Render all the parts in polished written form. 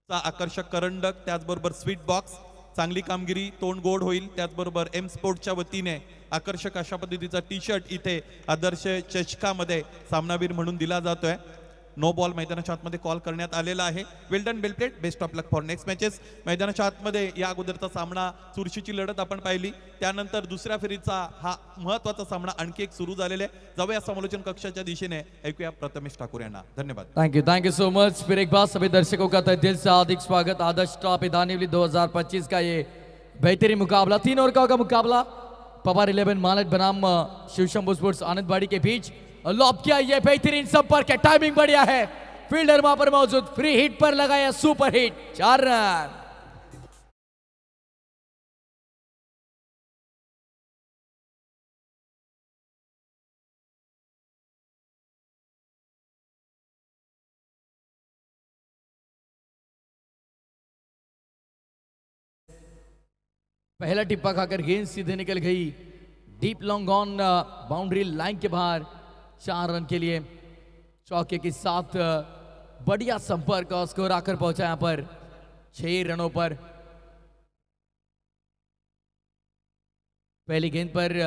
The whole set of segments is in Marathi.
चा आकर्षक करंडक, त्याचबरोबर स्वीट बॉक्स, चांगली कामगिरी, तोंड गोड होईल. त्याचबरोबर एम स्पोर्टच्या वतीने आकर्षक अशा पद्धतीचा टी शर्ट इथे आदर्श चषकामध्ये सामनावीर म्हणून दिला जातोय. नो बॉल मैदानाच्या आतमध्ये कॉल करण्यात आलेला आहे. Well done, well played, best of luck for next matches. मैदानाच्या आतमध्ये या अगोदरचा सामना चुरशीची लढत आपण पाहिली, त्यानंतर दुसऱ्या फेरीचा हा महत्वाचा सामना आणखी एक सुरू झालेला आहे. जाऊया समालोचन कक्षाच्या दिशेने, ऐकूया प्रथमेश ठाकूर यांना. धन्यवाद. Thank you so much. फिर एक बार सभी दर्शकों का तहे दिल से हार्दिक स्वागत. आदर्श ट्रॉफी धानीवली 2025 का ये बेहतरीन मुकाबला, 3 ओवर का मुकाबला पवार 11 मालक बनाम शिवशंभू स्पोर्ट्स आनंदवाड़ी के बीच. लॉब किया, ये बेहतरीन संपर्क है, टाइमिंग बढ़िया है, फील्डर वहां पर मौजूद, फ्री हिट पर लगाया सुपर हिट, 4 रन. पहला टिप्पा खाकर गेंद सीधे निकल गई deep long on boundary line के बाहर. 4 रन के लिए चौके के साथ बढ़िया संपर्क और स्कोर आकर पहुंचा यहां पर 6 रनों पर. पहली गेंद पर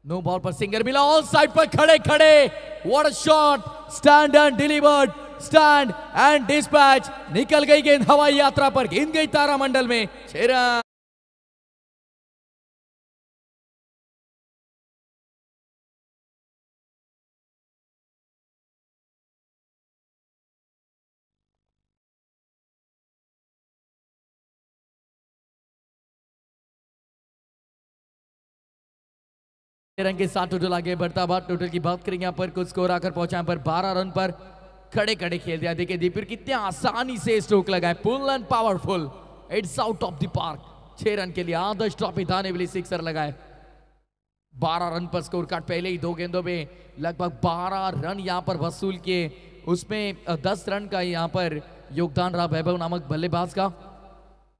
नो बॉल पर सिंगर मिला, ऑन साइड पर खड़े खड़े, what a shot, stand end delivered, stand end dispatch. निकल गई गेंद हवाई यात्रा पर, गेंद गई तारामंडल में, 6 रन. रन के साथ टोटल आगे बढ़ता हुआ, टोटल की बात करेंगे यहाँ पर कुछ स्कोर आकर पहुंचा यहाँ पर 12 रन पर खड़े खड़े खेल दिया. देखिए दीपिर कितने आसानी से स्ट्रोक लगाए, full and powerful, it's out of the park. 6 run के लिए आदर्श ट्रॉफी धानीवली सिक्सर लगाए. 12 रन पर स्कोर कार्ड. पहले ही 2 गेंदों में लगभग 12 रन यहाँ पर वसूल किए, उसमें 10 रन का यहाँ पर योगदान रहा वैभव नामक बल्लेबाज का.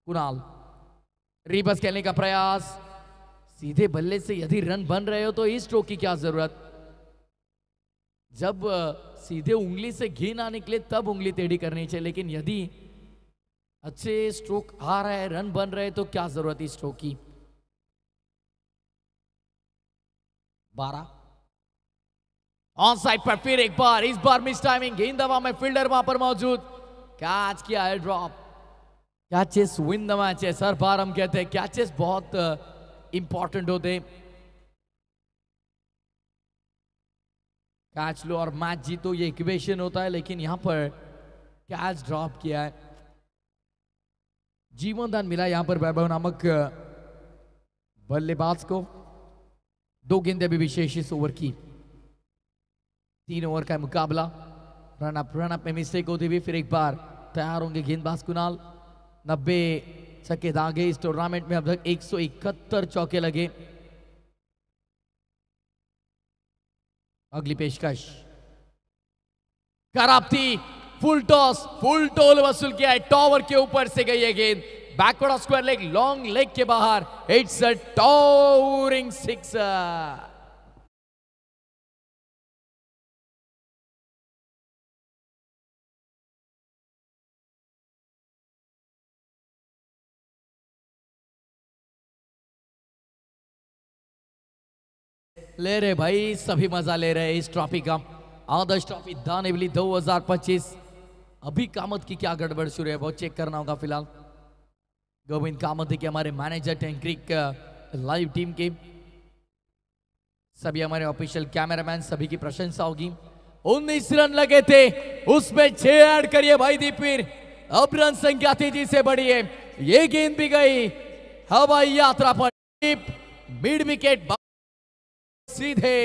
कुणाल रिबस खेलने का प्रयास, सीधे बल्ले से यदि रन बन रहे हो तो इस स्ट्रोक की क्या जरूरत. जब सीधे उंगली से घी ना निकले तब उंगली टेढ़ी करनी चाहिए, लेकिन यदि अच्छे स्ट्रोक आ रहा है, रन बन रहे तो क्या जरूरत इस स्ट्रोक की. 12 ऑन साइड पर फिर एक बार, इस बार मिस टाइमिंग, गेंद हवा में, फील्डर वहां पर मौजूद, कैच किया है, drop. Catches win the matches, हर बार हम कहते हैं कैचेस बहुत इंपॉर्टेंट होते. कैच लो और मैच जीतो, ये इक्वेशन होता है, लेकिन यहां पर कैच ड्रॉप किया है. जीवन दान मिला यहां पर वैभव नामक बल्लेबाज को. 2 गेंदें भी विशेष इस ओवर की. 3 ओवर का मुकाबला. रन अप में मिस्टेक होती हुई फिर एक बार तैयार होंगे गेंदबाज कुणाल. 90 छक्के दागे इस टूर्नामेंट में अब तक 171 चौके लगे. अगली पेशकश कराप्ती, फुल टॉस, फुल टोल वसूल किया है, टॉवर के ऊपर से गई है गेंद, backward off square leg, long leg के बाहर, इट्स अ टॉवरिंग सिक्सर. ले रहे भाई, सभी मजा ले रहे इस ट्रॉफी का. आदर्श ट्रॉफी धानीवली 2025. अभी कामत की क्या गड़बड़ शुरू है वो चेक करना होगा फिलहाल. गोविंद कामत के हमारे मैनेजर टेंक्रिक लाइव टीम के सभी हमारे ऑफिशियल कैमरामैन, सभी की प्रशंसा होगी. 19 रन लगे थे, उसमें 6 ऐड करिए भाई दीपिर. अब रन संख्या तेजी से बढ़ी है. ये गेंद भी गई हवाई यात्रा पर, मिड विकेट, सीधे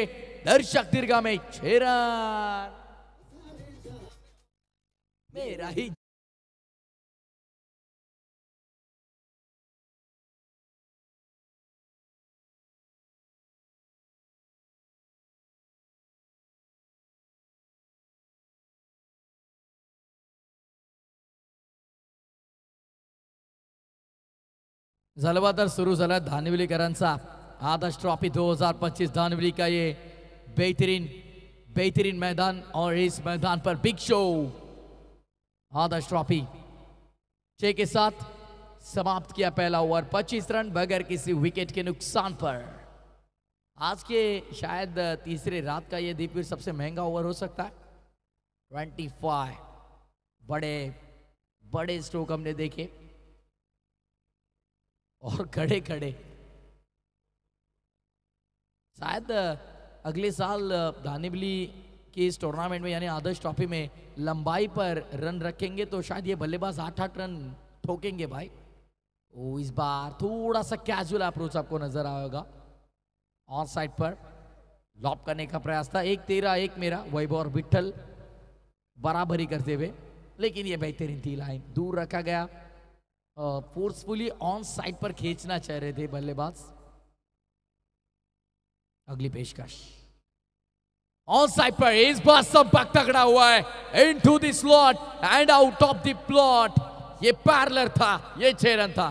दर्शक दीर्घा में, 6 रन. मेरा ही झलवादर सुरू झाला धानिवलीकरांचा. आदर्श ट्रॉफी 2025 धानवली का ये बेहतरीन मैदान, और इस मैदान पर बिग शो आदर्श ट्रॉफी 6 के साथ समाप्त किया पहला ओवर, 25 रन बगैर किसी विकेट के नुकसान पर। आज के शायद तीसरे रात का ये दीपवीर सबसे महंगा ओवर हो सकता है। 25 बड़े बड़े स्ट्रोक हमने देखे और खड़े खड़े। शायद अगले साल धानीबिली के इस टूर्नामेंट में यानी आदर्श ट्रॉफी में लंबाई पर रन रखेंगे तो शायद ये बल्लेबाज 8-8 रन ठोकेंगे भाई। ओ इस बार थोड़ा सा कैजुअल अप्रोच आपको नजर आएगा। ऑन साइड पर लॉप करने का प्रयास था, 1-13 1 मेरा, वैभव और विठल बराबरी करते हुए, लेकिन ये बेहतरीन थी लाइन, दूर रखा गया। फोर्सफुली ऑन साइड पर खींचना चाह रहे थे बल्लेबाज। अगली पेशकश ऑन साइड पर, इस बार संपर्क तगड़ा हुआ है into the slot end out of the plot. ये पैरेलल था, ये 6 रन था।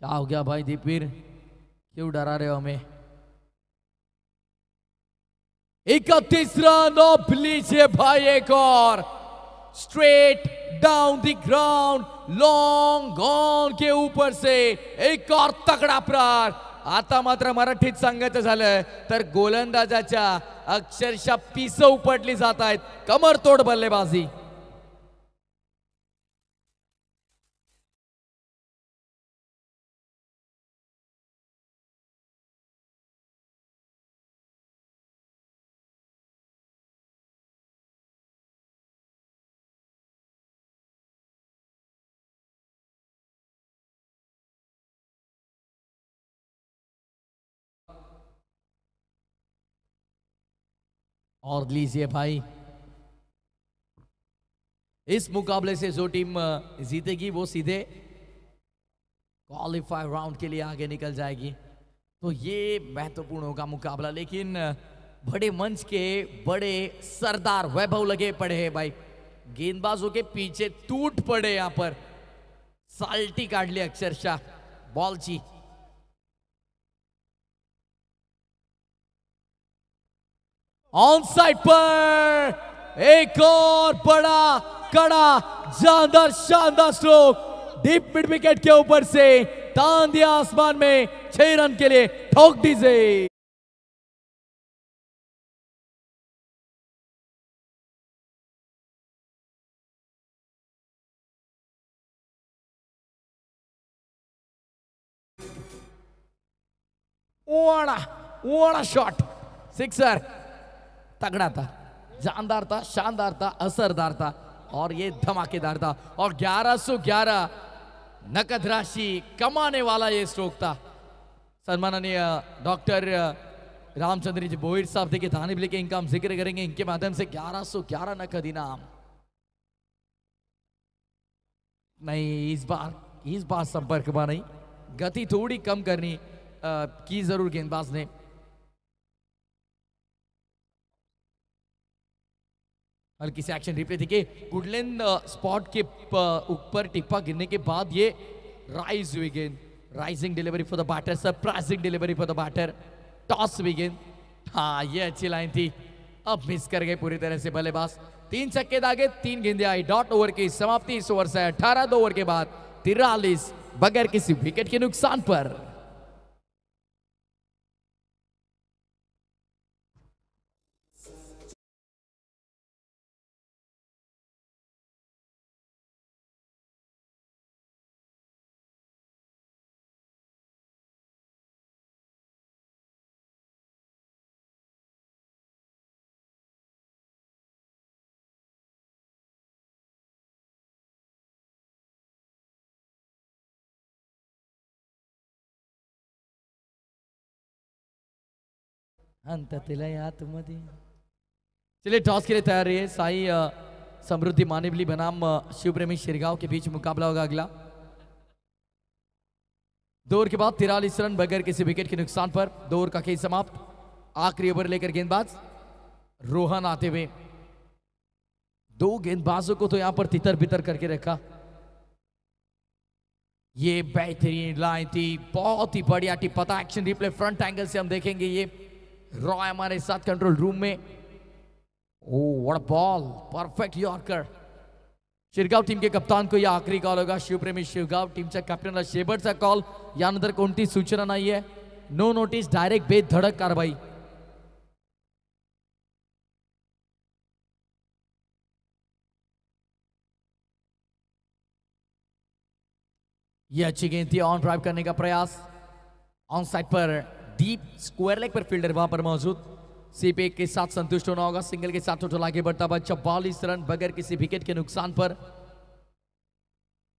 क्या हो गया भाई दीपवीर, क्यों डरा रहे हो हमें? 31 रन और लीजिए भाई एक और, straight down the ground, long on के ऊपर से एक और तगडा प्रहार। आता मात्र मराठीत सांगायचं झालं तर गोलंदाजाच्या अक्षरशः पिस उपटली जात आहेत, कमरतोड बल्लेबाजी। और लीजिए भाई, इस मुकाबले से जो टीम जीतेगी वो सीधे क्वालिफाई राउंड के लिए आगे निकल जाएगी। तो ये महत्वपूर्ण होगा मुकाबला, लेकिन बड़े मंच के बड़े सरदार वैभव लगे पड़े हैं भाई, गेंदबाजों के पीछे टूट पड़े। यहां पर साल्टी काढली अक्षरशः बॉलची। ऑन साइड पर एक और बड़ा कड़ा जानदार शानदार स्ट्रोक, डीप मिड विकेट के ऊपर से तान दिया आसमान में, 6 रन के लिए ठोक दीजिए। ओड़ा शॉट, सिक्सर, तगड़ा था, जानदार था, शानदार था, असरदार था और ये धमाकेदार था। और 1111 नकद राशि कमाने वाला ये स्ट्रोक था। सम्माननीय डॉक्टर रामचंद्र जी बोहिर साहब देखिए धानीबिली के इनका हम जिक्र करेंगे, इनके माध्यम से 1111 नकद इनाम। नहीं, इस बार संपर्क में नहीं, गति थोड़ी कम करनी की जरूर गेंदबाज ने। हल्की से एक्शन रिप्ले देखिए, गुडलैंड स्पॉट के ऊपर टिप्पा गिरने के बाद ये राइज हुई गेंद, rising delivery for the batter, surprising delivery for the batter, toss हुई गेंद। हाँ, ये अच्छी लाइन थी, अब मिस कर गए पूरी तरह से बल्लेबाज। 3 छक्के दागे, 3 गेंदें आई, डॉट ओवर की समाप्ति इस ओवर से 18 2 ओवर के बाद 43 बगैर किसी विकेट के नुकसान पर। आतमध्ये चलिए, टॉस के लिए तैयार रहिए। साई समृद्धि मानिवली बनाम शिवप्रेमी शिरगांव के बीच मुकाबला होगा अगला। 2 ओवर के बाद 43 रन बगैर किसी विकेट के नुकसान पर, 2 ओवर का खेल समाप्त। आखिरी ओवर लेकर गेंदबाज रोहन आते हुए, दो गेंदबाजों को तो यहां पर तितर बितर करके रखा। ये बेहतरीन लाइन थी, बहुत ही बढ़िया टिप पता। एक्शन रिप्ले फ्रंट एंगल से हम देखेंगे। ये रॉय हमारे साथ कंट्रोल रूम में। Oh what a ball, perfect yorker. Shirgaon team के कप्तान को यह आखरी कॉल होगा। शिवप्रेमी शिरगाव टीमच्या कॅप्टनला शेवटचा कॉल। यानंतर कोणती सूचना नाहीये, नो नोटीस, डायरेक्ट बेधडक कारवाई। ये अच्छी गेंद थी, ऑन ड्राइव करने का प्रयास। On side per deep square leg per fielder वहां पर मौजूद। सिर्फ एक के साथ संतुष्ट होना होगा। सिंगल के साथ टोटल आगे बढ़ता हुआ 44 रन बगैर किसी विकेट के नुकसान पर।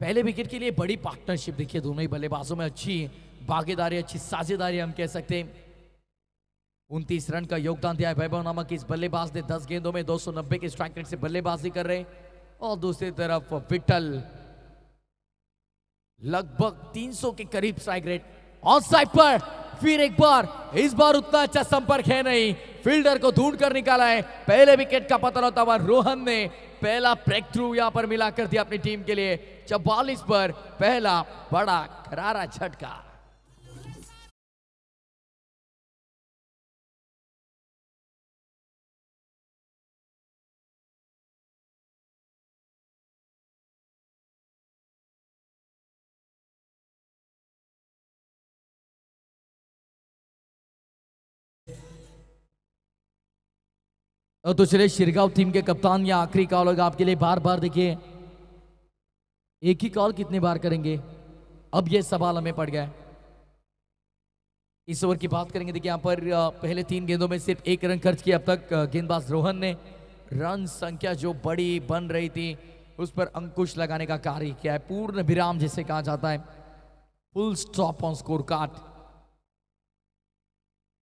पहले विकेट के लिए बड़ी पार्टनरशिप देखिए दोनों ही बल्लेबाजों में, अच्छी भागीदारी, अच्छी साझेदारी हम कह सकते हैं। 29 रन का योगदान दिया है वैभव नामक इस बल्लेबाज ने। 10 गेंदों में 290 के स्ट्राइक रेट से बल्लेबाजी कर रहे। और दूसरी तरफ विठल लगभग 300 के करीब स्ट्राइक रेट। ऑन साइड पर फिर एक बार, इस बार उतना अच्छा संपर्क है नहीं, फील्डर को ढूंढ कर निकाला है। पहले विकेट का पतन होता हुआ रोहन ने पहला ब्रेक थ्रू यहां पर मिला कर दिया अपनी टीम के लिए। 44 पर पहला बड़ा करारा झटका। तो चलिए शिरगांव टीम के कप्तान, या आखिरी कॉल होगा आपके लिए। बार बार देखिए, एक ही कॉल कितने बार करेंगे, अब ये सवाल हमें पड़ गया है। इस ओवर की बात करेंगे। देखिए यहाँ पर पहले 3 गेंदों में सिर्फ 1 रन खर्च किया अब तक गेंदबाज रोहन ने। रन संख्या जो बड़ी बन रही थी उस पर अंकुश लगाने का कार्य किया है। पूर्ण विराम जिसे कहा जाता है, फुल स्टॉप ऑन स्कोर कार्ड।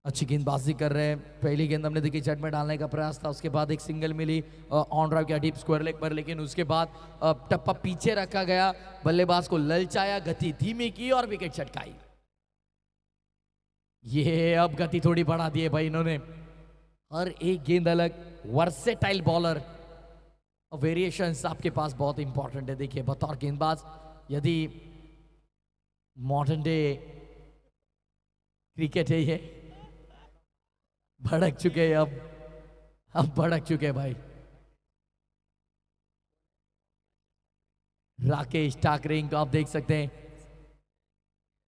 अच्छी गेंदबाजी कर रहे हैं। पहली गेंद हमने देखी जट में डालने का प्रयास था, उसके बाद एक सिंगल मिली ऑन ड्राइव किया डीप स्क्वायर लेग पर, लेकिन उसके बाद टप्पा पीछे रखा गया, बल्लेबाज को ललचाया, गति धीमी की और विकेट छटकाई। ये अब गति थोड़ी बढ़ा दी है भाई इन्होंने। हर एक गेंद अलग, वर्सेटाइल बॉलर, वेरिएशंस आपके पास बहुत इंपॉर्टेंट है। देखिए बतौर गेंदबाज, यदि मॉडर्न डे क्रिकेट है ये, भड़क चुके हैं अब भड़क चुके हैं भाई। राकेश ठाकरे को आप देख सकते हैं,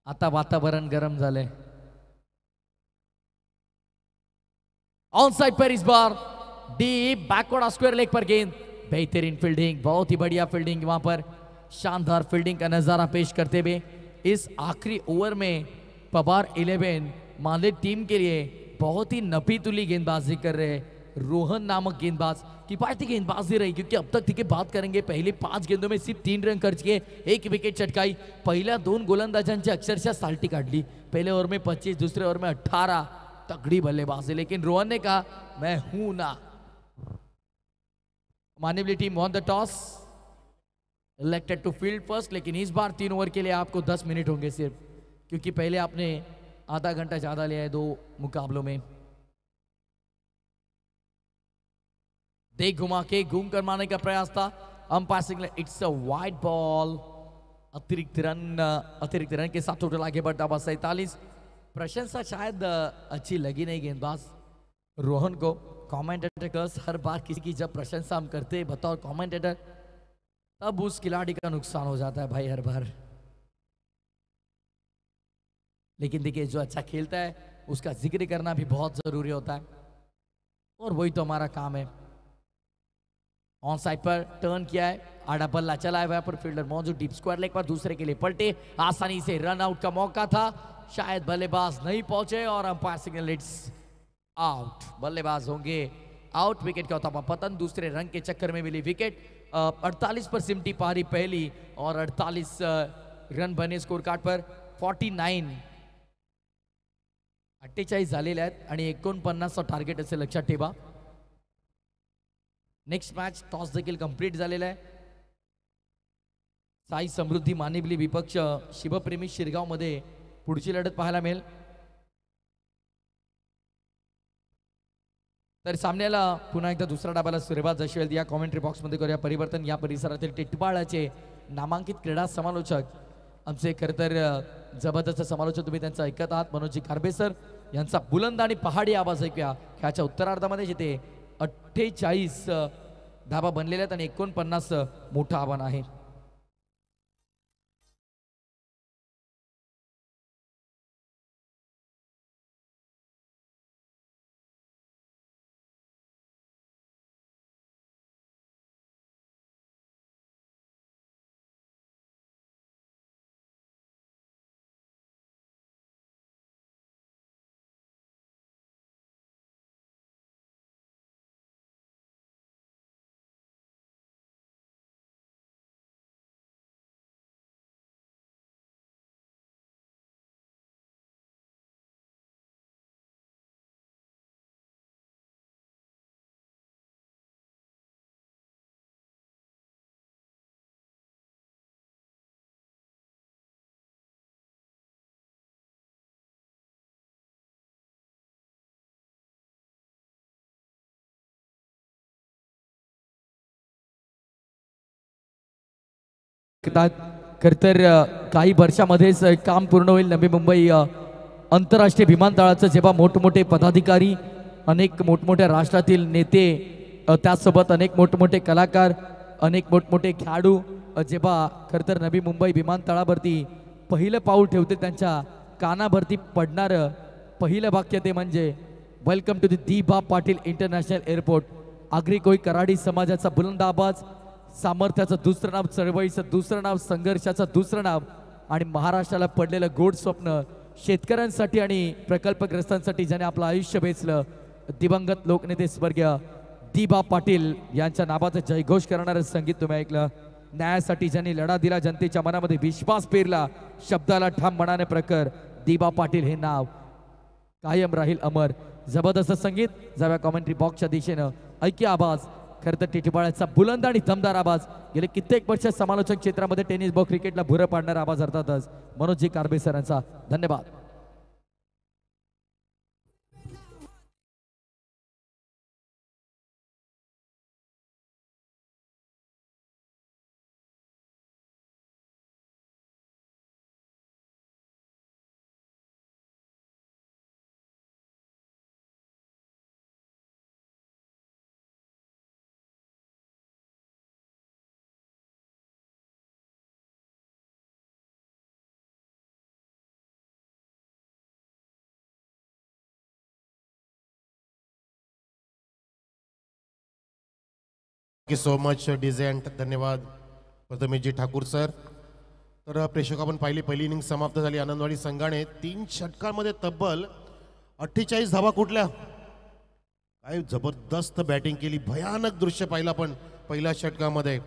आता वातावरण गरम झाले। ऑन साइड पर इस बार डीप बैकवर्ड स्क्वायर लेग पर गेंद। बेहतरीन फील्डिंग, बहुत ही बढ़िया फील्डिंग वहां पर, शानदार फील्डिंग का नजारा पेश करते हुए इस आखिरी ओवर में पवार 11 माले टीम के लिए बहुत ही नपी तुली गेंदबाजी कर रहे हैं। रोहन नामक गेंदबाज किफायती गेंदबाजी रही, क्योंकि अब तक ठीक है बात करेंगे, पहले 5 गेंदों में सिर्फ 3 रन खर्च किए, 1 विकेट चटकाई। पहिल्या 2 गोलंदाजांची अक्षरशः साल्टी काढली। पहले ओवर में 25, दूसरे ओवर में 18, तगड़ी बल्लेबाजी। लेकिन रोहन ने कहा मैं हूं ना। Manivali team won the toss, elected to field first, लेकिन इस बार 3 ओवर के लिए आपको 10 मिनट होंगे सिर्फ, क्योंकि पहले आपने आधा घंटा ज्यादा लिया है 2 मुकाबलों में। देख घुमा के घूम कर मारने का प्रयास था, umpire signal it's a wide ball. अतिरिक्त रन के साथ टोटल आगे बढ़ता हुआ 47। प्रशंसा शायद अच्छी लगी नहीं गेंदबाज रोहन को। कमेंटेटर्स हर बार किसी की जब प्रशंसा हम करते हैं बतौर कमेंटेटर, तब उस खिलाड़ी का नुकसान हो जाता है भाई हर बार। लेकिन देखिए जो अच्छा खेलता है उसका जिक्र करना भी बहुत जरूरी होता है, और वही तो हमारा काम है। ऑन साइड पर टर्न किया है, आड़ा बल्ला चला है वहां पर, फील्डर मौजूद, डीप स्क्वायर लेग पर दूसरे के लिए पलटे, आसानी से रन आउट का मौका था, शायद बल्लेबाज नहीं पहुंचे और अंपायर सिग्नल इट्स आउट। बल्लेबाज होंगे आउट। विकेट का होता हुआ पतन, दूसरे रन के चक्कर में मिली विकेट। 48 पर सिमटी पारी पहली और 48 रन बने स्कोर कार्ड पर। 48 झालेले आहेत आणि 49 टार्गेट असे लक्षात ठेवा। नेक्स्ट मॅच टॉस देखील कंप्लीट झालेला आहे। साई समृद्धी मानिवली विपक्ष शिवप्रेमी शिरगाव मध्ये पुढची लढत पाहायला मिळेल। तर सामन्याला पुन्हा एकदा दुसरा डाबाला सुरुवात जशी वेळ या कॉमेंट्री बॉक्समध्ये करूया परिवर्तन. या परिसरातील टिटवाळाचे नामांकित क्रीडा समालोचक आमचे खरं तर जबरदस्त समालोचक तुम्ही त्यांचं ऐकत आहात मनोजी कारबे सर यांचा बुलंद आणि पहाडी आवाज ऐकूया. खेळाच्या उत्तरार्धामध्ये जिथे 48 धाबा बनलेल्या आहेत आणि 49 मोठं आव्हान आहे. खर तर काही वर्षामध्येच काम पूर्ण होईल. नवी मुंबई आंतरराष्ट्रीय विमानतळाचं जेव्हा मोठमोठे पदाधिकारी अनेक मोठमोठ्या राष्ट्रातील नेते त्याचसोबत अनेक मोठमोठे कलाकार अनेक मोठमोठे खेळाडू जेव्हा खरं तर नवी मुंबई विमानतळावरती पहिलं पाऊल ठेवते त्यांच्या कानाभरती पडणारं पहिलं वाक्य ते म्हणजे वेलकम टू दी बा पाटील इंटरनॅशनल एअरपोर्ट. आगरी कोळी कराडी समाजाचा बुलंद आवाज, सामर्थ्याचं दुसरं नाव, चळवळीचं दुसरं नाव, संघर्षाचं दुसरं नाव आणि महाराष्ट्राला पडलेलं गोड स्वप्न शेतकऱ्यांसाठी आणि प्रकल्पग्रस्तांसाठी ज्याने आपलं आयुष्य वेचलं दिवंगत लोकनेते स्वर्गीय दिबा पाटील यांच्या नावाचं जयघोष करणारं संगीत तुम्ही ऐकलं. न्यायासाठी ज्यांनी लढा दिला, जनतेच्या मनामध्ये विश्वास पेरला, शब्दाला ठाम मनाने प्रखर, दिबा पाटील हे नाव कायम राहील अमर. जबरदस्त संगीत जाव्या कॉमेंट्री बॉक्सच्या दिशेनं ऐक्य आवाज खरं तर टिटवाळ्याचा बुलंद आणि दमदार आवाज. गेले कित्येक वर्ष समालोचक क्षेत्रामध्ये टेनिस बॉल क्रिकेटला भुरं पाडणारा आवाज अर्थातच मनोजी कारबे सरांचा. धन्यवाद. थँक्यू सो मच डिझेंट. धन्यवाद प्रथमेशजी ठाकूर सर. तर प्रेक्षक आपण पाहिली पहिली इनिंग समाप्त झाली. आनंदवाडी संघाने 3 षटकांमध्ये तब्बल 48 धावा कुठल्या. काय जबरदस्त बॅटिंग केली. भयानक दृश्य पाहिलं आपण पहिल्या षटकामध्ये.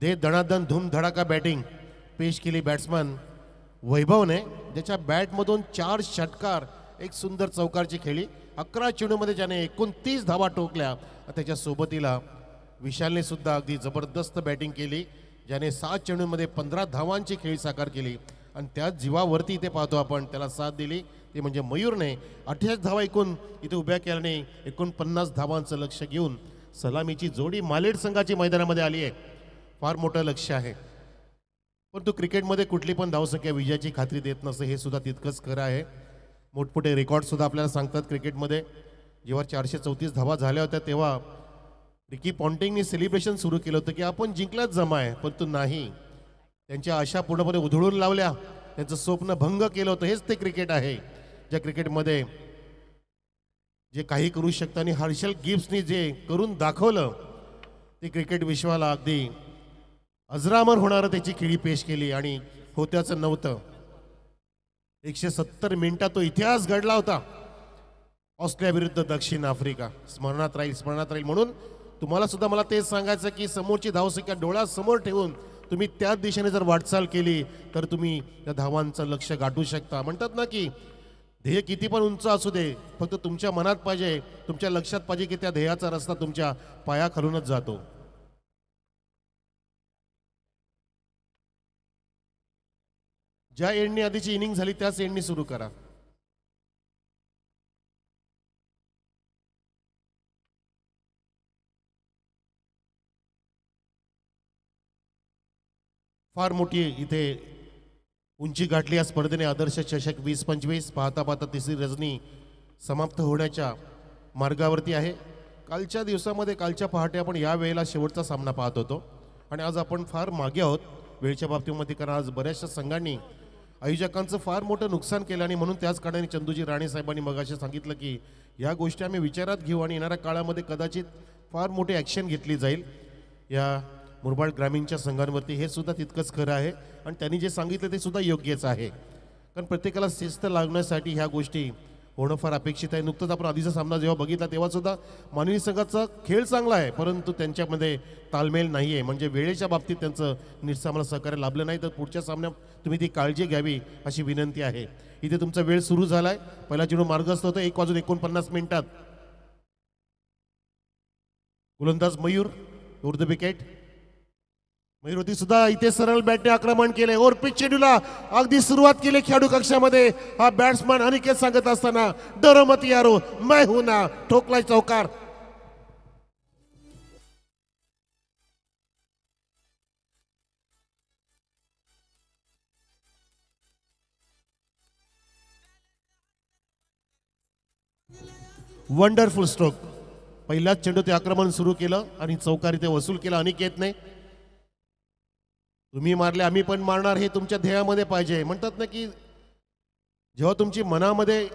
दे दणादण धूमधडाका बॅटिंग पेश केली बॅट्समन वैभवने, ज्याच्या बॅटमधून 4 षटकार एक सुंदर चौकारची खेळी. 11 चेंडूमध्ये ज्याने 29 धावा टोकल्या. त्याच्या सोबतीला विशालने सुद्धा अगदी जबरदस्त बॅटिंग केली, ज्याने 7 चेंडूंमध्ये 15 धावांची खेळी साकार केली. आणि त्याच जीवावरती इथे पाहतो आपण त्याला साथ दिली ते म्हणजे मयूरने 28 धावा एकूण इथे उभ्या केल्याने 49 धावांचं लक्ष घेऊन सलामीची जोडी मालेड संघाची मैदानामध्ये आली आहे. फार मोठं लक्ष आहे, परंतु क्रिकेटमध्ये कुठली पण धावसंख्या विजयाची खात्री देत नसते हे सुद्धा तितकंच खरं आहे. मोठमोठे रेकॉर्ड सुद्धा आपल्याला सांगतात क्रिकेटमध्ये. जेव्हा 434 धावा झाल्या होत्या तेव्हा रिकी पॉन्टिंगनी सेलिब्रेशन सुरू केलं होतं की आपण जिंकलाच जमा आहे, परंतु नाही, त्यांच्या आशा पूर्णपणे उधळून लावल्या, त्यांचं स्वप्न भंग केलं होतं. हेच ते क्रिकेट आहे ज्या क्रिकेटमध्ये जे काही करू शकतं आणि हर्षल गिब्सनी जे करून दाखवलं ते क्रिकेट विश्वाला अगदी अजरामर होणारं त्याची खेळी पेश केली आणि होत्याचं नव्हतं. 170 मिनिटात तो इतिहास घडला होता. ऑस्ट्रेलिया विरुद्ध दक्षिण आफ्रिका. स्मरणात राहील, स्मरणात राहील. म्हणून तुम्हाला सुद्धा मला तेच सांगायचं की समोरची धावसंख्या डोळ्यासमोर ठेवून तुम्ही त्याच दिशेने जर वाटचाल केली तर तुम्ही त्या धावांचं लक्ष गाठू शकता. म्हणतात ना की ध्येय किती पण उंच असू दे, फक्त तुमच्या मनात पाहिजे, तुमच्या लक्षात पाहिजे की त्या ध्येयाचा रस्ता तुमच्या पायाखालूनच जातो. ज्या एंडनी आधीची इनिंग झाली त्याच एंडनी सुरू करा. फार मोठी इथे उंची गाठली या स्पर्धेने. आदर्श चषक 2025 पाहता पाहता तिसरी रजनी समाप्त होण्याच्या मार्गावरती आहे. कालच्या दिवसामध्ये कालच्या पहाटे आपण या वेळेला शेवटचा सामना पाहत होतो आणि आज आपण फार मागे आहोत वेळच्या बाबतीमध्ये, कारण आज बऱ्याचशा संघांनी आयोजकांचं फार मोठं नुकसान केलं आणि म्हणून त्याच कारणाने चंदूजी राणे साहेबांनी मगाशी सांगितलं की या गोष्टी आम्ही विचारात घेऊ आणि येणाऱ्या काळामध्ये कदाचित फार मोठी ॲक्शन घेतली जाईल या मुरबाड ग्रामीणच्या संघांवरती. हे सुद्धा तितकंच खरं आहे आणि त्यांनी जे सांगितलं ते सुद्धा योग्यच आहे, कारण प्रत्येकाला शिस्त लागण्यासाठी ह्या गोष्टी होणं फार अपेक्षित आहे. नुकतंच आपण आधीचा सामना जेव्हा बघितला तेव्हा सुद्धा मानवी संघाचा खेळ चांगला आहे, परंतु त्यांच्यामध्ये ताळमेळ नाही आहे, म्हणजे वेळेच्या बाबतीत त्यांचं नीटसं आम्हाला सहकार्य लाभलं नाही. तर पुढच्या सामन्यात तुम्ही ती काळजी घ्यावी अशी विनंती आहे. इथे तुमचा वेळ सुरू झाला आहे. पहिला चेंडू मार्गस्थ होतो 1:49 गोलंदाज मयूर उर्द विकेट. मयूरवती सुद्धा इथे सरळ बॅटने आक्रमण केले. ओव्हर पिच चेंडूला अगदी सुरुवात केली खेळाडू कक्षामध्ये. हा बॅट्समन अनिकेत सांगत असताना डरो मत यारो मैं हूं ना, ठोकलाय चौकार. Wonderful stroke. पहिल्याच चेंडू ते आक्रमण सुरू केलं आणि चौकार इथे वसूल केला अनिकेतने. तुम्ही मारले आम्ही पण मारणार हे तुमच्या ध्येयामध्ये पाहिजे. म्हणतात ना की जेव्हा तुमची मनामध्ये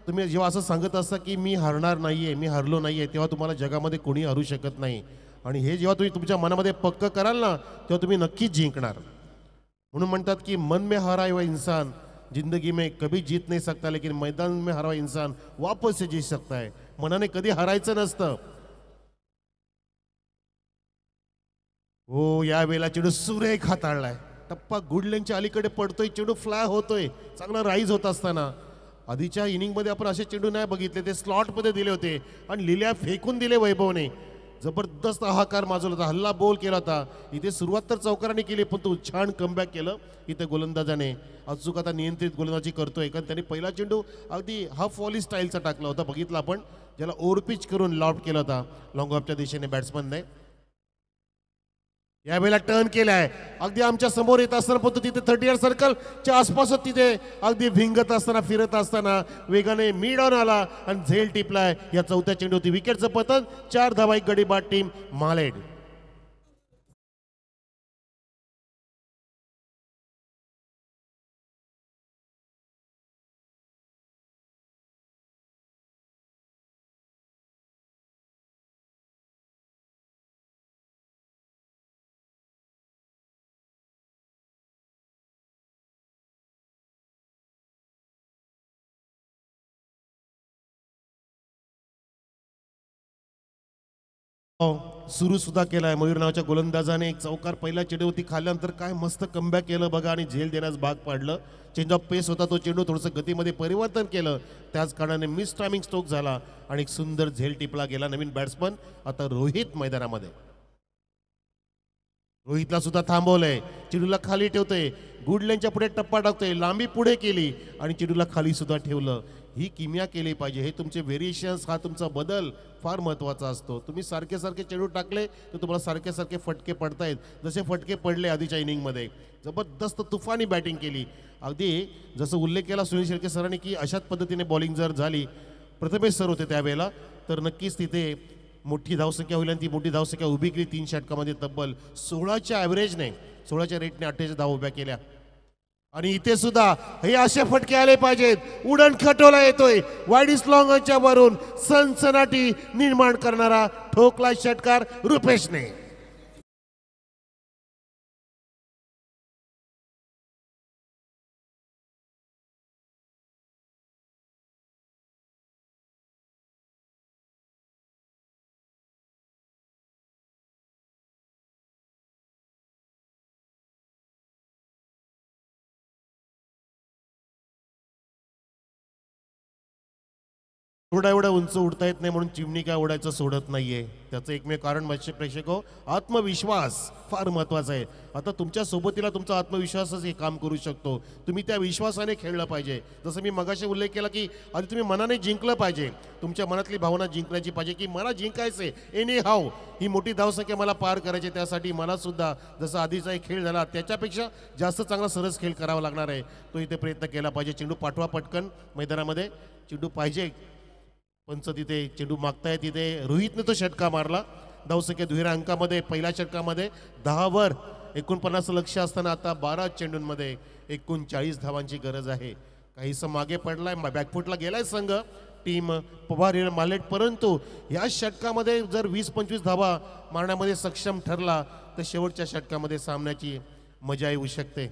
तुम्ही जेव्हा असं सांगत असता की मी हरणार नाहीये, मी हरलो नाहीये, तेव्हा तुम्हाला जगामध्ये कोणी हरू शकत नाही. आणि हे जेव्हा तुम्ही तुमच्या मनामध्ये पक्क कराल ना तेव्हा तुम्ही नक्कीच जिंकणार. म्हणून म्हणतात की मन में हारा हुआ इंसान जिंदगी में कभी जीत नहीं सकता, लेकिन मैदान में हारा हुआ इंसान वापस से जीत सकता है. मनाने कधी हरायचं नसतं. हो, या वेळेला चेंडू सुरेख हाताळलाय. टप्पा गुडलेनच्या अलीकडे पडतोय, चेंडू फ्लाय होतोय चांगला राईज होत असताना. आधीच्या इनिंगमध्ये आपण असे चेंडू नाही बघितले, ते स्लॉटमध्ये दिले होते आणि लिल्या फेकून दिले वैभवने. जबरदस्त हाहाकार माजवला होता, हल्ला बोल केला होता. इथे सुरुवात तर चौकाराने केली पण तो छान कमबॅक केलं इथे गोलंदाजाने. अचूक आता नियंत्रित गोलंदाजी करतोय, कारण त्यांनी पहिला चेंडू अगदी हाफ वॉली स्टाईलचा टाकला होता, बघितला आपण, ज्याला ओव्हरपिच करून लॉफ्ट केला होता लॉंग ऑफच्या दिशेने बॅट्समनने. यावेळेला टर्न केलाय अगदी आमच्या समोर येत असताना, पण तिथे 30 सर्कलच्या आसपास तिथे अगदी भिंगत असताना फिरत असताना वेगाने मिड ऑन आला आणि झेल टिपलाय. या चौथ्या चेंडूवरती विकेटचं पतन. 4 धावा, एक गडी बाद टीम मालेड. सुरू सुद्धा केलाय मयूर नावाच्या गोलंदाजाने. एक चौकार पहिल्या चेंडूवरती खाल्ल्यानंतर काय मस्त कमबॅक केलं बघा आणि झेल देण्यास भाग पाडलं. चेंज ऑफ पेस होता तो चेंडू, थोडंसं गतीमध्ये परिवर्तन केलं, त्याच कारणाने मिस टायमिंग स्ट्रोक झाला आणि एक सुंदर झेल टिपला गेला. नवीन बॅट्समन आता रोहित मैदानामध्ये. रोहितला सुद्धा थांबवलंय, चेंडूला खाली ठेवतोय, गुडलेनच्या पुढे टप्पा टाकतोय, लांबी पुढे केली आणि चेंडूला खाली सुद्धा ठेवलं. ही किमया केली पाहिजे. हे तुमचे व्हेरिएशन्स, हा तुमचा बदल फार महत्त्वाचा असतो. तुम्ही सारखे सारखे चेंडू टाकले तर तुम्हाला सारखे सारखे फटके पडतायत, जसे फटके पडले आधीच्या इनिंगमध्ये. जबरदस्त तुफानी बॅटिंग केली. अगदी जसं उल्लेख केला सुनील शेळके सरांनी की अशाच पद्धतीने बॉलिंग जर झाली, प्रथमेश सर होते त्यावेळेला, तर नक्कीच तिथे मोठी धावसंख्या होईल आणि ती मोठी धावसंख्या उभी केली. 3 षटकामध्ये तब्बल 16च्या ॲव्हरेजने, 16च्या रेटने 48 धावा उभ्या केल्या. आणि इथे सुद्धा हे असे फटके आले पाहिजेत. उडण खटोला येतोय वाईड लॉंगच्या वरून, सनसनाटी निर्माण करणारा ठोकला षटकार रुपेशने. एवढा उंच उडता येत नाही म्हणून चिमणी काय उडायचं सोडत नाहीये. त्याचं एकमेव कारण म्हणजे प्रेक्षक आत्मविश्वास फार महत्वाचा आहे. आता तुमच्या सोबतीला तुमचा आत्मविश्वासच हे काम करू शकतो. तुम्ही त्या विश्वासाने खेळलं पाहिजे. जसं मी मगाशी उल्लेख केला की आधी तुम्ही मनाने जिंकलं पाहिजे. तुमच्या मनातली भावना जिंकण्याची पाहिजे की मला जिंकायचंय एनी हाव, ही मोठी धावसंख्या मला पार करायची. त्यासाठी मला सुद्धा जसं आधीचा एक खेळ झाला त्याच्यापेक्षा जास्त चांगला सरस खेळ करावा लागणार आहे. तो इथे प्रयत्न केला पाहिजे. चेंडू पाठवा पटकन मैदानामध्ये. चेंडू पाहिजे. पंच तिथे चेंडू मागताय. तिथे रोहितने तो षटका मारला. धावसंख्या दुहेऱ्या अंकामध्ये पहिल्या षटकामध्ये 10 वर 49 लक्ष असताना आता 12 चेंडूंमध्ये 39 धावांची गरज आहे. काहीसं मागे पडलाय, बॅकफुटला गेलाय संघ टीम पवार मालेट, परंतु या षटकामध्ये जर 20-25 धावा मारण्यामध्ये सक्षम ठरला तर शेवटच्या षटकामध्ये सामन्याची मजा येऊ शकते.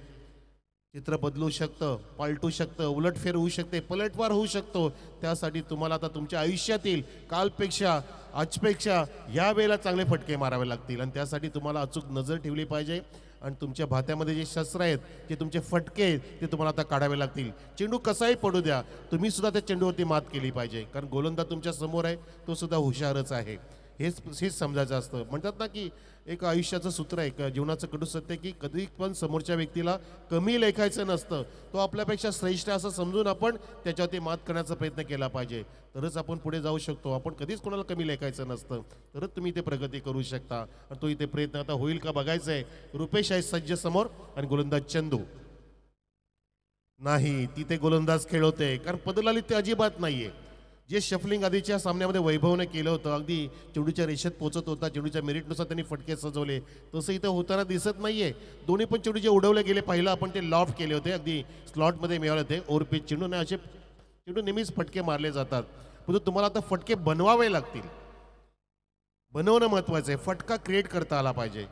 चित्र बदलू शकतं, पालटू शकतं, उलटफेर होऊ शकते, पलटवार होऊ शकतो. त्यासाठी तुम्हाला आता तुमच्या आयुष्यातील कालपेक्षा आजपेक्षा या वेळेला चांगले फटके मारावे लागतील आणि त्यासाठी तुम्हाला अचूक नजर ठेवली पाहिजे. आणि तुमच्या भात्यामध्ये जे शस्त्र आहेत, जे तुमचे फटके आहेत, ते तुम्हाला आता काढावे लागतील. चेंडू कसाही पडू द्या, तुम्ही सुद्धा त्या चेंडूवरती मात केली पाहिजे. कारण गोलंदाज तुमच्या समोर आहे, तो सुद्धा हुशारच आहे. हेच समजायचं असतं. म्हणतात ना की एक आयुष्याचं सूत्र आहे, एक जीवनाचं कडू सत्य, की कधी पण समोरच्या व्यक्तीला कमी लेखायचं नसतं. तो आपल्यापेक्षा श्रेष्ठ असं समजून आपण त्याच्यावरती मात करण्याचा प्रयत्न केला पाहिजे. तरच आपण पुढे जाऊ शकतो. आपण कधीच कोणाला कमी लेखायचं नसतं. तरच तुम्ही इथे प्रगती करू शकता. आणि तो इथे प्रयत्न आता होईल का बघायचं आहे. रुपेश आहे सज्ज समोर आणि गोलंदाज चंदू नाही. तिथे गोलंदाज खेळवते कारण बदल ते अजिबात नाहीये. जे शफलिंग आधीच्या सामन्यामध्ये वैभवने केलं होतं, अगदी चेंडूच्या रेषेत पोहोचत होता, चेंडूच्या मेरिटनुसार त्यांनी फटके सजवले, तसं इथं होताना दिसत नाहीये. दोन्ही पण चेंडू जे उडवले गेले, पहिलं आपण ते लॉफ्ट केले होते, अगदी स्लॉटमध्ये मिळाले होते. ओव्हरपिच चेंडू नाही, असे चेंडू नेहमीच फटके मारले जातात. परंतु तुम्हाला आता फटके बनवावे लागतील. बनवणं महत्वाचं आहे. फटका क्रिएट करता आला पाहिजे.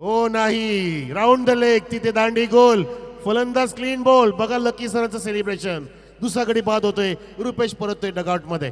ओ नाही, राऊंड द लेग, तिथे दांडी गोल, फलंदाज क्लीन बॉल. बघा लकी सरांचं सेलिब्रेशन. दुसरा गडी बाद होतोय. रुपेश परततोय डगआउट मध्ये.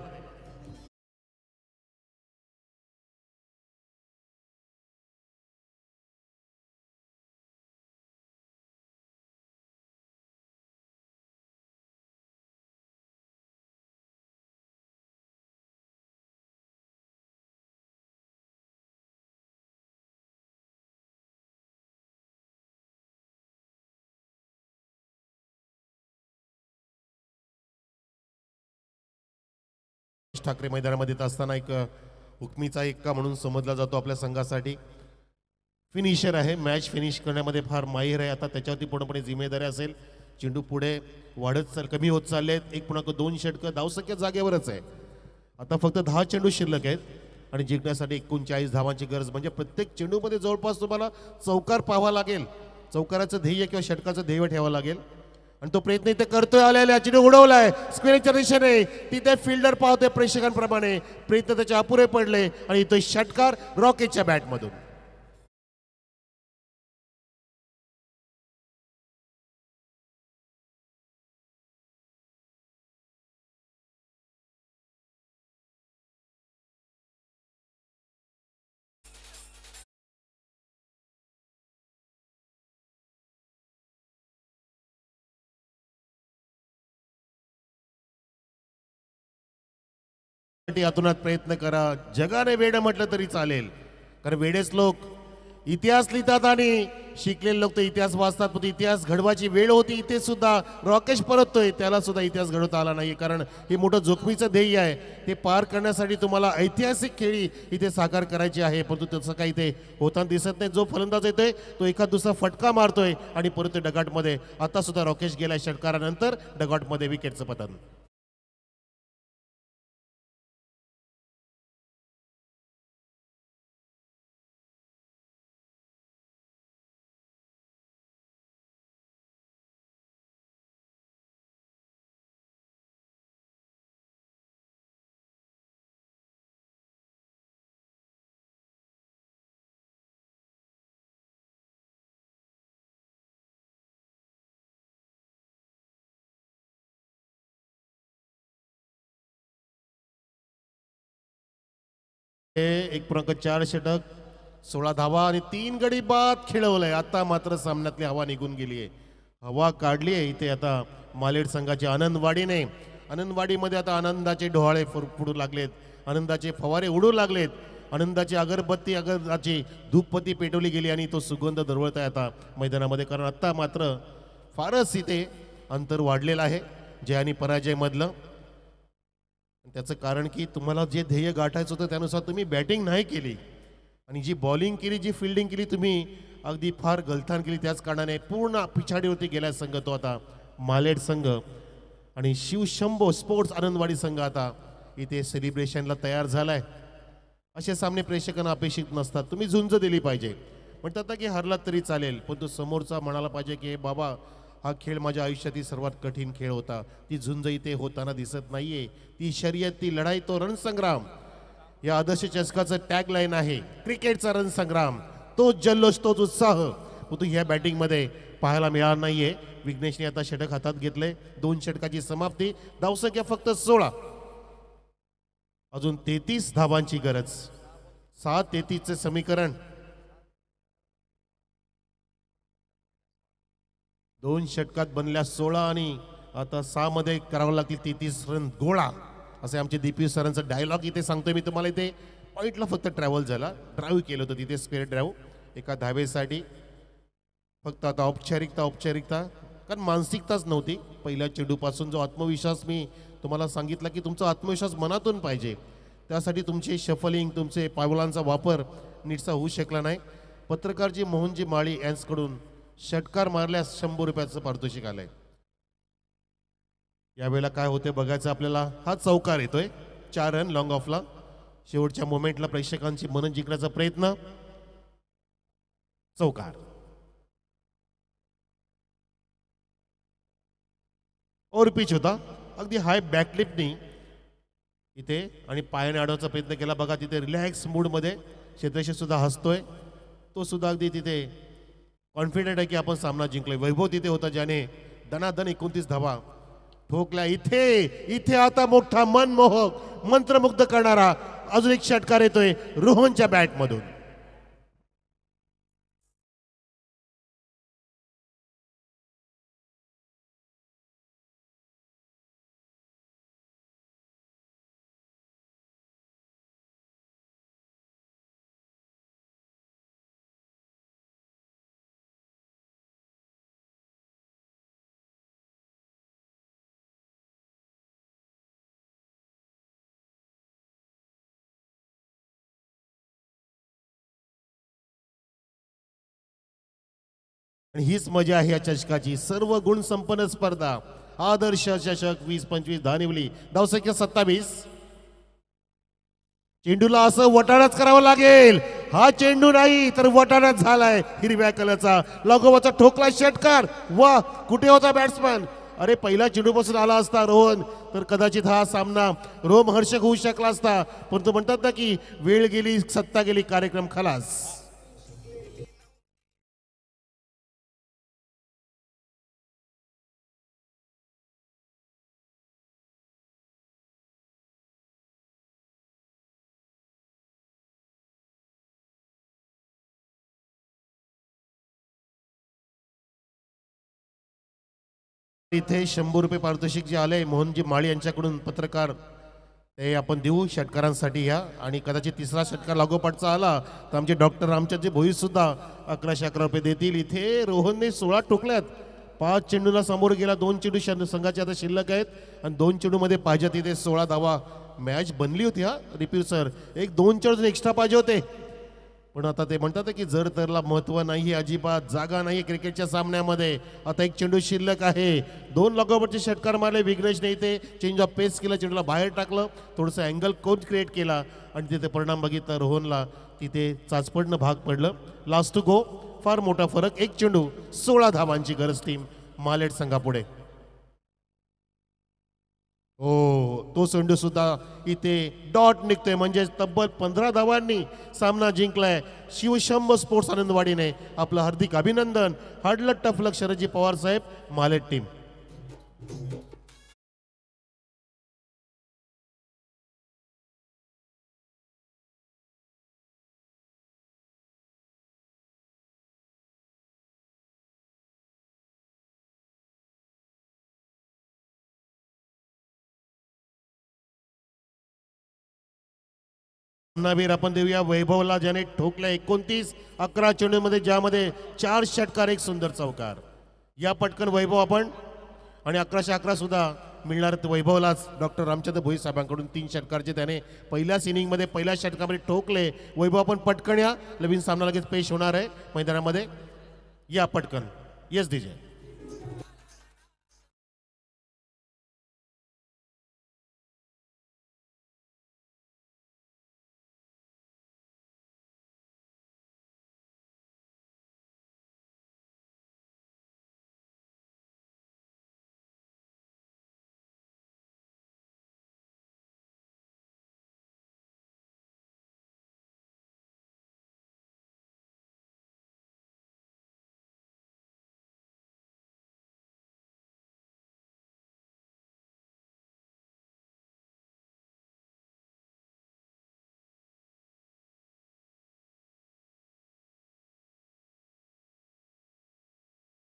ठाकरे मैदानामध्ये येत असताना एक हुकमीचा एक्का म्हणून समजला जातो आपल्या संघासाठी. फिनिशर आहे, मॅच फिनिश करण्यामध्ये फार माहिर आहे. आता त्याच्यावरती पूर्णपणे जिम्मेदारी असेल. चेंडू पुढे वाढत कमी होत चालले आहेत. 1.2 षटकं, धावसंख्या जागेवरच आहे. आता फक्त 10 चेंडू शिल्लक आहेत आणि जिंकण्यासाठी 39 धावांची गरज. म्हणजे प्रत्येक चेंडूमध्ये जवळपास तुम्हाला चौकार पाहावा लागेल. चौकाराचं ध्येय किंवा षटकाचं ध्येय ठेवावं लागेल आणि तो प्रयत्न इथे करतोय. आलेला चेंडू उडवलाय स्क्वेअरच्या दिशेने. तिथे फिल्डर पाहतोय प्रेक्षकांप्रमाणे. प्रयत्न त्याचे अपुरे पडले आणि इथं षटकार रॉकेटच्या बॅटमधून. यातूनात प्रयत्न करा. जगाने वेड म्हटलं तरी चालेल, कारण वेडेच लोक इतिहास लिहितात आणि शिकलेले लोक तर इतिहास वाचतात. पण इतिहास घडवायची वेळ होती. इथे सुद्धा रॉकेश परततोय, त्याला सुद्धा इतिहास घडवता आला नाही. कारण हे मोठं जोखमीचं ध्येय आहे. ते पार करण्यासाठी तुम्हाला ऐतिहासिक खेळी इथे साकार करायची आहे. परंतु तसं काही ते होताना दिसत नाही. जो फलंदाज येतोय तो एखाद दुसरा फटका मारतोय आणि परत डगआउटमध्ये. आता सुद्धा रॉकेश गेलाय षटकारानंतर डगआउटमध्ये विकेटचं पतन. एक 1.4 षटक, 16 धावा आणि 3 गडी बाद खेळवलंय. आता मात्र सामन्यातली हवा निघून गेली आहे. हवा काढली आहे इथे आता मालेड संघाची आनंद वाडीने आनंदवाडीमध्ये आता आनंदाचे डोहाळे फुटू लागलेत, आनंदाचे फवारे उडू लागलेत, आनंदाची अगरबत्ती धूपपत्ती पेटवली गेली आणि तो सुगंध दरवळत आहे आता मैदानामध्ये. कारण आत्ता मात्र फारच इथे अंतर वाढलेलं आहे जय आणि पराजयमधलं. त्याचं कारण की तुम्हाला जे ध्येय गाठायचं होतं त्यानुसार तुम्ही बॅटिंग नाही केली आणि जी बॉलिंग केली, जी फिल्डिंग केली तुम्ही अगदी फार गलथान केली. त्याच कारणाने पूर्ण पिछाडीवरती गेला संघ तो आता मालेट संघ. आणि शिवशंभो स्पोर्ट्स आनंदवाडी संघ आता इथे सेलिब्रेशनला तयार झालाय. असे सामने प्रेक्षकांना अपेक्षित नसतात, तुम्ही झुंज दिली पाहिजे. म्हणतात ना की हरलात तरी चालेल, पण तो समोरचा म्हणाला पाहिजे की बाबा हा खेळ माझ्या आयुष्यातील सर्वात कठीण खेळ होता. ती झुंज इथे होताना दिसत नाहीये. ती शर्यत, ती लढाई, तो रणसंग्राम या आदर्श चषकाचं टॅगलाईन आहे. क्रिकेटचा रणसंग्राम, तोच जल्लोष, तोच उत्साह तो ह्या बॅटिंगमध्ये पाहायला मिळाला नाहीये. विघ्नेशने आता षटक हातात घेतले. 2 षटकाची समाप्ती, धावसंख्या फक्त 16. अजून 33 धावांची गरज. 7-33 चे समीकरण. 2 षटकात बनल्या 16 आणि आता 6 मध्ये करावं लागतील 33 रन गोळा, असे आमचे दीपी सरांचा डायलॉग इथे सांगतोय मी तुम्हाला. इथे पॉईंटला फक्त ट्रॅव्हल झाला, ड्राईव्ह केलं होतं तिथे, स्क्वेअर ड्राईव्ह एका धावेसाठी. फक्त आता औपचारिकता कारण मानसिकताच नव्हती. पहिल्या चेंडूपासून जो आत्मविश्वास मी तुम्हाला सांगितला की तुमचा आत्मविश्वास मनातून पाहिजे, त्यासाठी तुमचे शफलिंग, तुमचे पावलांचा वापर नीटसा होऊ शकला नाही. पत्रकारजी मोहनजी माळी यांच्याकडून षटकार मारल्यास 100 रुपयाचं पारितोषिक आलंय. यावेळेला काय होते बघायचं आपल्याला. हा चौकार येतोय, 4 रन लॉंग ऑफला. शेवटच्या मोमेंटला प्रेक्षकांची मन जिंकण्याचा प्रयत्न. चौकार. ओव्हर पिच होता, अगदी हाय बॅकलिपनी इथे आणि पायाने अडवण्याचा प्रयत्न केला. बघा तिथे रिलॅक्स मूडमध्ये क्षेत्रशी सुद्धा हसतोय. तो सुद्धा अगदी तिथे कॉन्फिडेंट आहे की आपण सामना जिंकलोय. वैभव तिथे होता ज्याने दनादन 29 धावा ठोकल्या. इथे आता मोठा मनमोहक, मंत्रमुग्ध करणारा अजून एक षटकार येतोय रोहनच्या बॅटमधून. आणि हीच मजा आहे या चषकाची. सर्व गुण संपन्न स्पर्धा. आदर्श चषक 20-25 धानिवली. धावसंख्या 27. चेंडूला असं वटाणाच करावं लागेल. हा चेंडू नाही तर वटाणाच झालाय हिरव्या कलरचा. लागोवाचा ठोकला षटकार. वा, कुठे होता बॅट्समॅन? अरे पहिला चेंडूपासून आला असता रोहन तर कदाचित हा सामना रोमहर्षक होऊ शकला असता. पण तो म्हणतात ना की वेळ गेली, सत्ता गेली, कार्यक्रम खलास. इथे 100 रुपये पारितोषिक जे आले मोहनजी माळी यांच्याकडून पत्रकार, ते आपण देऊ षटकारांसाठी या. आणि कदाचित तिसरा षटकार लागोपाठचा आला तर आमचे डॉक्टर रामचंद्रजी भोईर सुद्धा 1111 रुपये देतील. इथे रोहनने 16 ठोकल्यात. 5 चेंडूला समोर गेला. 2 चेंडू संघाचे आता शिल्लक आहेत आणि 2 चेंडूमध्ये पाहिजे तिथे 16 धावा. मॅच बनली होती हा रिपीर सर. 1-2 चेंडू एक्स्ट्रा पाहिजे होते, पण आता ते म्हणतात की जर तरला महत्व नाही, अजिबात जागा नाही क्रिकेटच्या सामन्यामध्ये. आता 1 चेंडू शिल्लक आहे. 2 लगोपाठचे षटकार मारले विघ्नेशने. इथे चेंज ऑफ पेस केला, चेंडूला बाहेर टाकलं, थोडंसं अँगल कोच क्रिएट केला आणि तिथे परिणाम बघितला रोहनला तिथे चाचपडणं भाग पडलं. लास्ट टू गो, फार मोठा फरक. 1 चेंडू 16 धावांची गरज टीम मालेट संघापुढे. हो, तो चेंडू सुद्धा इथे डॉट निघतोय, म्हणजे तब्बल 15 धावांनी सामना जिंकलाय शिवशंभ स्पोर्ट्स आनंदवाडीने. आपलं हार्दिक अभिनंदन. हार्ड टफ लक शरदजी पवार साहेब, मालेट टीम. सामनावीर आपण देऊया वैभवला, ज्याने ठोकल्या 29-11 चेंडूमध्ये, ज्यामध्ये 4 षटकार 1 सुंदर चौकार. या पटकन वैभव आपण आणि 11-11 सुद्धा मिळणार वैभवलाच. डॉक्टर रामचंद्र भोई साहेबांकडून 3 षटकारचे त्याने पहिल्याच इनिंगमध्ये पहिल्या षटकामध्ये ठोकले. वैभव आपण पटकन या, नवीन सामना लगेच पेश होणार आहे मैदानामध्ये. या पटकन. Yes DJ.